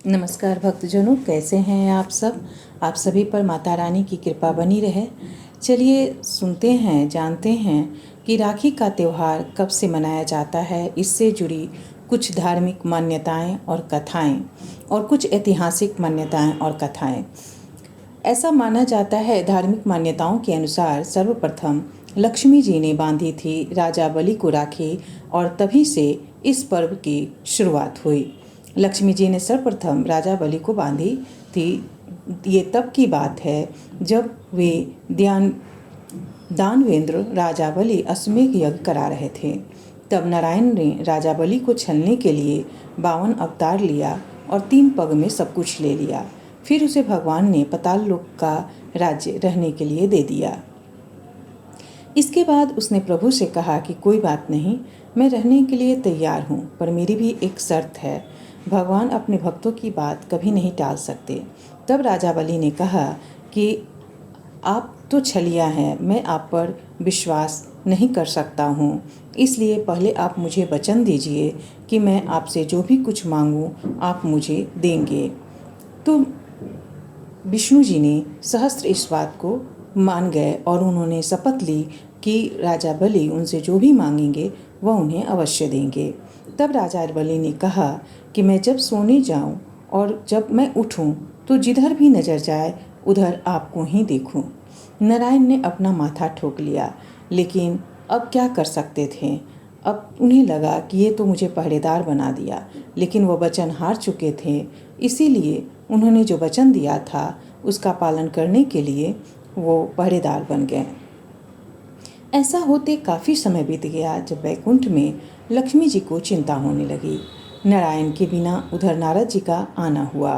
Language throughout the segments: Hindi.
नमस्कार भक्तजनों, कैसे हैं आप सब। आप सभी पर माता रानी की कृपा बनी रहे। चलिए सुनते हैं, जानते हैं कि राखी का त्यौहार कब से मनाया जाता है। इससे जुड़ी कुछ धार्मिक मान्यताएं और कथाएं और कुछ ऐतिहासिक मान्यताएं और कथाएं। ऐसा माना जाता है, धार्मिक मान्यताओं के अनुसार सर्वप्रथम लक्ष्मी जी ने बांधी थी राजा बलि को राखी और तभी से इस पर्व की शुरुआत हुई। लक्ष्मी जी ने सर्वप्रथम राजा बलि को बांधी थी। ये तब की बात है जब वे दानवेंद्र राजा बलि अश्वमेध यज्ञ करा रहे थे। तब नारायण ने राजा बलि को छलने के लिए 52 अवतार लिया और 3 पग में सब कुछ ले लिया। फिर उसे भगवान ने पाताल लोक का राज्य रहने के लिए दे दिया। इसके बाद उसने प्रभु से कहा कि कोई बात नहीं, मैं रहने के लिए तैयार हूँ, पर मेरी भी एक शर्त है। भगवान अपने भक्तों की बात कभी नहीं टाल सकते। तब राजा बलि ने कहा कि आप तो छलिया हैं, मैं आप पर विश्वास नहीं कर सकता हूँ, इसलिए पहले आप मुझे वचन दीजिए कि मैं आपसे जो भी कुछ मांगूँ आप मुझे देंगे। तो विष्णु जी ने सहस्त्र इस बात को मान गए और उन्होंने शपथ ली कि राजा बलि उनसे जो भी मांगेंगे वह उन्हें अवश्य देंगे। तब राजा बलि ने कहा कि मैं जब सोने जाऊं और जब मैं उठूं तो जिधर भी नजर जाए उधर आपको ही देखूं। नारायण ने अपना माथा ठोक लिया, लेकिन अब क्या कर सकते थे। अब उन्हें लगा कि ये तो मुझे पहरेदार बना दिया, लेकिन वह वचन हार चुके थे। इसीलिए उन्होंने जो वचन दिया था उसका पालन करने के लिए वो पहरेदार बन गए। ऐसा होते काफ़ी समय बीत गया जब वैकुंठ में लक्ष्मी जी को चिंता होने लगी। नारायण के बिना उधर नारद जी का आना हुआ।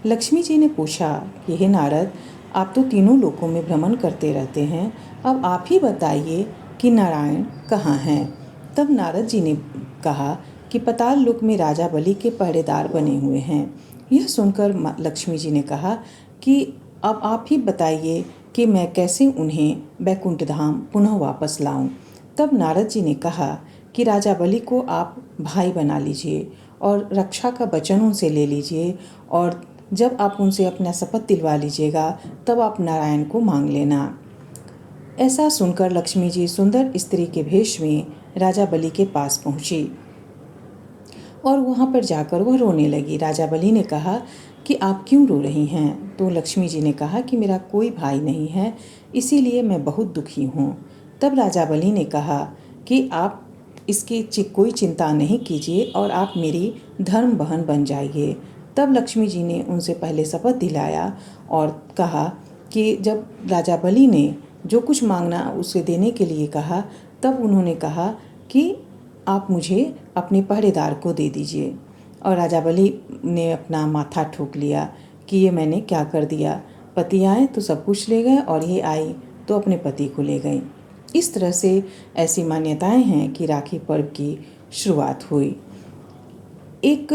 लक्ष्मी जी ने पूछा कि हे नारद, आप तो तीनों लोकों में भ्रमण करते रहते हैं, अब आप ही बताइए कि नारायण कहाँ हैं। तब नारद जी ने कहा कि पाताल लोक में राजा बलि के पहरेदार बने हुए हैं। यह सुनकर लक्ष्मी जी ने कहा कि अब आप ही बताइए कि मैं कैसे उन्हें बैकुंठ धाम पुनः वापस लाऊं। तब नारद जी ने कहा कि राजा बलि को आप भाई बना लीजिए और रक्षा का वचन उनसे ले लीजिए, और जब आप उनसे अपना शपथ दिलवा लीजिएगा तब आप नारायण को मांग लेना। ऐसा सुनकर लक्ष्मी जी सुंदर स्त्री के भेष में राजा बलि के पास पहुंची और वहां पर जाकर वह रोने लगी। राजा बलि ने कहा कि आप क्यों रो रही हैं। तो लक्ष्मी जी ने कहा कि मेरा कोई भाई नहीं है, इसीलिए मैं बहुत दुखी हूँ। तब राजा बलि ने कहा कि आप इसकी कोई चिंता नहीं कीजिए और आप मेरी धर्म बहन बन जाइए। तब लक्ष्मी जी ने उनसे पहले शपथ दिलाया और कहा कि जब राजा बलि ने जो कुछ मांगना उसे देने के लिए कहा, तब उन्होंने कहा कि आप मुझे अपने पहरेदार को दे दीजिए। और राजा बलि ने अपना माथा ठोक लिया कि ये मैंने क्या कर दिया। पति आए तो सब कुछ ले गए और ये आई तो अपने पति को ले गई। इस तरह से ऐसी मान्यताएं हैं कि राखी पर्व की शुरुआत हुई। एक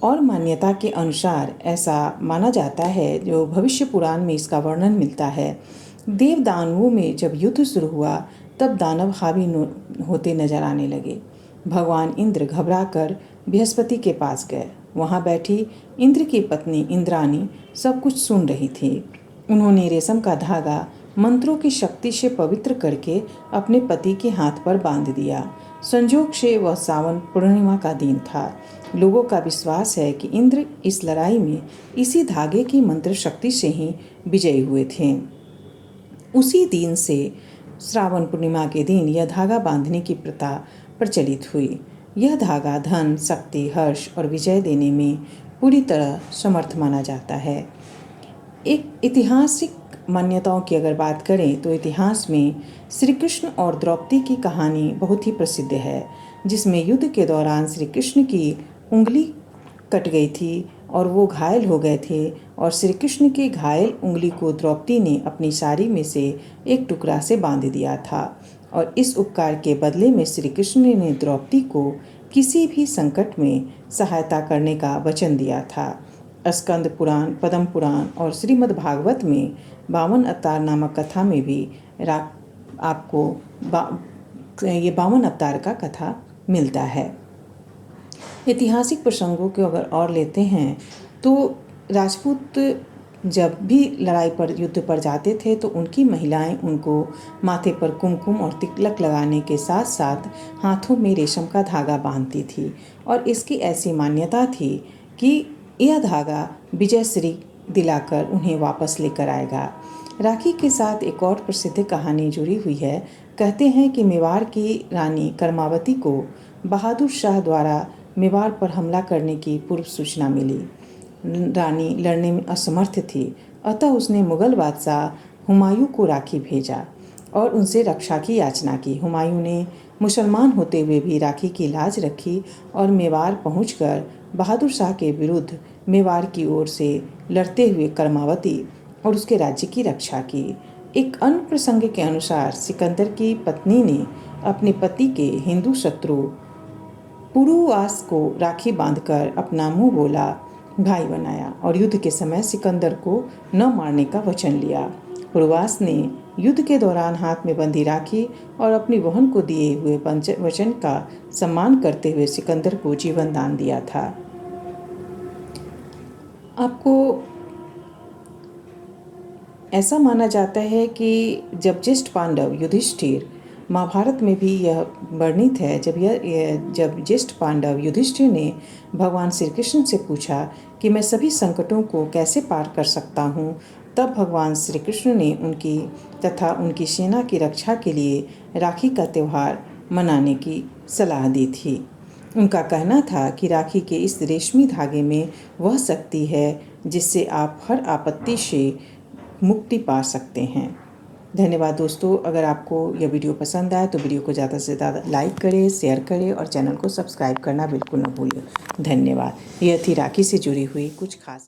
और मान्यता के अनुसार ऐसा माना जाता है, जो भविष्य पुराण में इसका वर्णन मिलता है। देव दानवों में जब युद्ध शुरू हुआ तब दानव हावी होते नजर आने लगे। भगवान इंद्र घबराकर बृहस्पति के पास गए। वहां बैठी इंद्र की पत्नी इंद्राणी सब कुछ सुन रही थी। उन्होंने रेशम का धागा मंत्रों की शक्ति से पवित्र करके अपने पति के हाथ पर बांध दिया। संजोग से वह सावन पूर्णिमा का दिन था। लोगों का विश्वास है कि इंद्र इस लड़ाई में इसी धागे की मंत्र शक्ति से ही विजयी हुए थे। उसी दिन से श्रावण पूर्णिमा के दिन यह धागा बांधने की प्रथा प्रचलित हुई। यह धागा धन, शक्ति, हर्ष और विजय देने में पूरी तरह समर्थ माना जाता है। एक ऐतिहासिक मान्यताओं की अगर बात करें तो इतिहास में श्री कृष्ण और द्रौपदी की कहानी बहुत ही प्रसिद्ध है, जिसमें युद्ध के दौरान श्री कृष्ण की उंगली कट गई थी और वो घायल हो गए थे, और श्री कृष्ण की घायल उंगली को द्रौपदी ने अपनी साड़ी में से एक टुकड़ा से बांध दिया था, और इस उपकार के बदले में श्री कृष्ण ने द्रौपदी को किसी भी संकट में सहायता करने का वचन दिया था। स्कंद पुराण, पद्म पुराण और श्रीमद् भागवत में 52 अवतार नामक कथा में भी आपको ये 52 अवतार का कथा मिलता है। ऐतिहासिक प्रसंगों को अगर और लेते हैं तो राजपूत जब भी लड़ाई पर युद्ध पर जाते थे तो उनकी महिलाएं उनको माथे पर कुमकुम और तिलक लगाने के साथ साथ हाथों में रेशम का धागा बांधती थी और इसकी ऐसी मान्यता थी कि यह धागा विजयश्री दिलाकर उन्हें वापस लेकर आएगा। राखी के साथ एक और प्रसिद्ध कहानी जुड़ी हुई है। कहते हैं कि मेवाड़ की रानी कर्मावती को बहादुर शाह द्वारा मेवाड़ पर हमला करने की पूर्व सूचना मिली। रानी लड़ने में असमर्थ थी, अतः उसने मुगल बादशाह हुमायूं को राखी भेजा और उनसे रक्षा की याचना की। हुमायूं ने मुसलमान होते हुए भी राखी की लाज रखी और मेवाड़ पहुंचकर बहादुर शाह के विरुद्ध मेवाड़ की ओर से लड़ते हुए कर्मावती और उसके राज्य की रक्षा की। एक अन्य प्रसंग के अनुसार सिकंदर की पत्नी ने अपने पति के हिंदू शत्रु पुरुवास को राखी बांधकर अपना मुंह बोला भाई बनाया और युद्ध के समय सिकंदर को न मारने का वचन लिया। पुरुवास ने युद्ध के दौरान हाथ में बंधी राखी और अपनी बहन को दिए हुए वचन का सम्मान करते हुए सिकंदर को जीवन दान दिया था। आपको ऐसा माना जाता है कि जब ज्येष्ठ पांडव युधिष्ठिर, महाभारत में भी यह वर्णित है, जब ज्येष्ठ पांडव युधिष्ठिर ने भगवान श्री कृष्ण से पूछा कि मैं सभी संकटों को कैसे पार कर सकता हूँ, तब भगवान श्री कृष्ण ने उनकी तथा उनकी सेना की रक्षा के लिए राखी का त्यौहार मनाने की सलाह दी थी। उनका कहना था कि राखी के इस रेशमी धागे में वह शक्ति है जिससे आप हर आपत्ति से मुक्ति पा सकते हैं। धन्यवाद दोस्तों। अगर आपको यह वीडियो पसंद आए तो वीडियो को ज़्यादा से ज़्यादा लाइक करें, शेयर करें और चैनल को सब्सक्राइब करना बिल्कुल न भूलें। धन्यवाद। यह थी राखी से जुड़ी हुई कुछ खास